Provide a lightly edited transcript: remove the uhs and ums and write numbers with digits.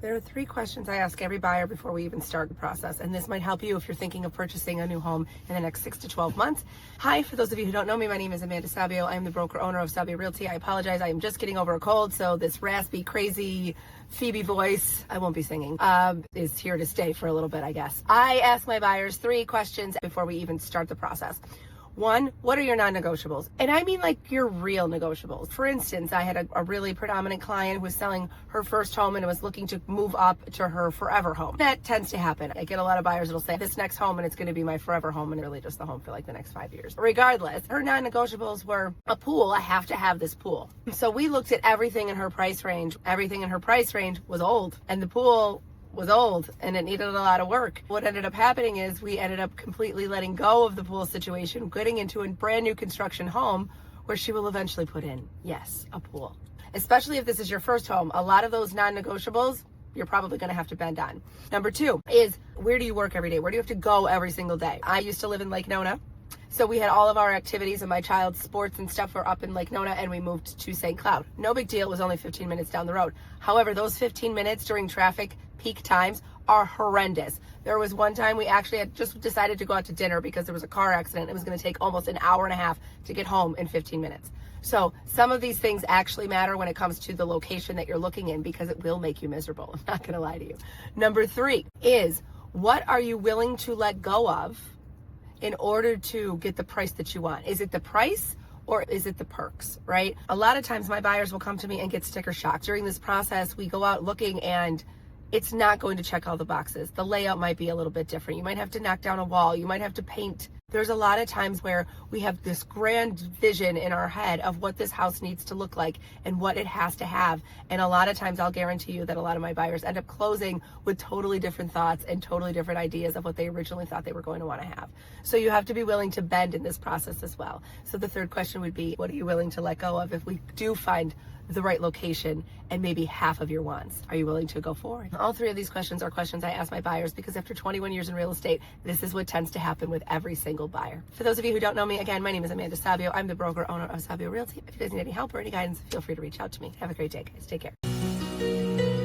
There are 3 questions I ask every buyer before we even start the process, and this might help you if you're thinking of purchasing a new home in the next 6 to 12 months. Hi, for those of you who don't know me, my name is Amanda Sabio. I am the broker owner of Sabio Realty. I apologize, I am just getting over a cold, so this raspy, crazy Phoebe voice, I won't be singing, is here to stay for a little bit, I guess. I ask my buyers 3 questions before we even start the process. 1, what are your non-negotiables? And I mean like your real negotiables. For instance, I had a really predominant client who was selling her first home and was looking to move up to her forever home. That tends to happen. I get a lot of buyers that'll say, this next home and it's going to be my forever home, and really just the home for like the next 5 years. Regardless, her non-negotiables were a pool. I have to have this pool. So we looked at everything in her price range. Everything in her price range was old, and the pool was old and it needed a lot of work. What ended up happening is we ended up completely letting go of the pool situation, getting into a brand new construction home where she will eventually put in, yes, a pool. Especially if this is your first home, a lot of those non-negotiables you're probably going to have to bend on. Number 2 is, where do you work every day? Where do you have to go every single day? I used to live in Lake Nona. So we had all of our activities and my child's sports and stuff were up in Lake Nona, and we moved to St. Cloud. No big deal. It was only 15 minutes down the road. However, those 15 minutes during traffic peak times are horrendous. There was one time we actually had just decided to go out to dinner because there was a car accident. It was going to take almost an hour and a half to get home in 15 minutes. So some of these things actually matter when it comes to the location that you're looking in, because it will make you miserable. I'm not going to lie to you. Number 3 is, what are you willing to let go of in order to get the price that you want? Is it the price or is it the perks, right? A lot of times my buyers will come to me and get sticker shock. During this process, we go out looking and it's not going to check all the boxes. The layout might be a little bit different. You might have to knock down a wall. You might have to paint. There's a lot of times where we have this grand vision in our head of what this house needs to look like and what it has to have. And a lot of times I'll guarantee you that a lot of my buyers end up closing with totally different thoughts and totally different ideas of what they originally thought they were going to want to have. So you have to be willing to bend in this process as well. So the 3rd question would be, what are you willing to let go of if we do find the right location and maybe half of your wants? Are you willing to go forward? All 3 of these questions are questions I ask my buyers because after 21 years in real estate, this is what tends to happen with every single buyer. For those of you who don't know me, again, my name is Amanda Sabio. I'm the broker owner of Sabio Realty. If you guys need any help or any guidance, feel free to reach out to me. Have a great day, guys. Take care.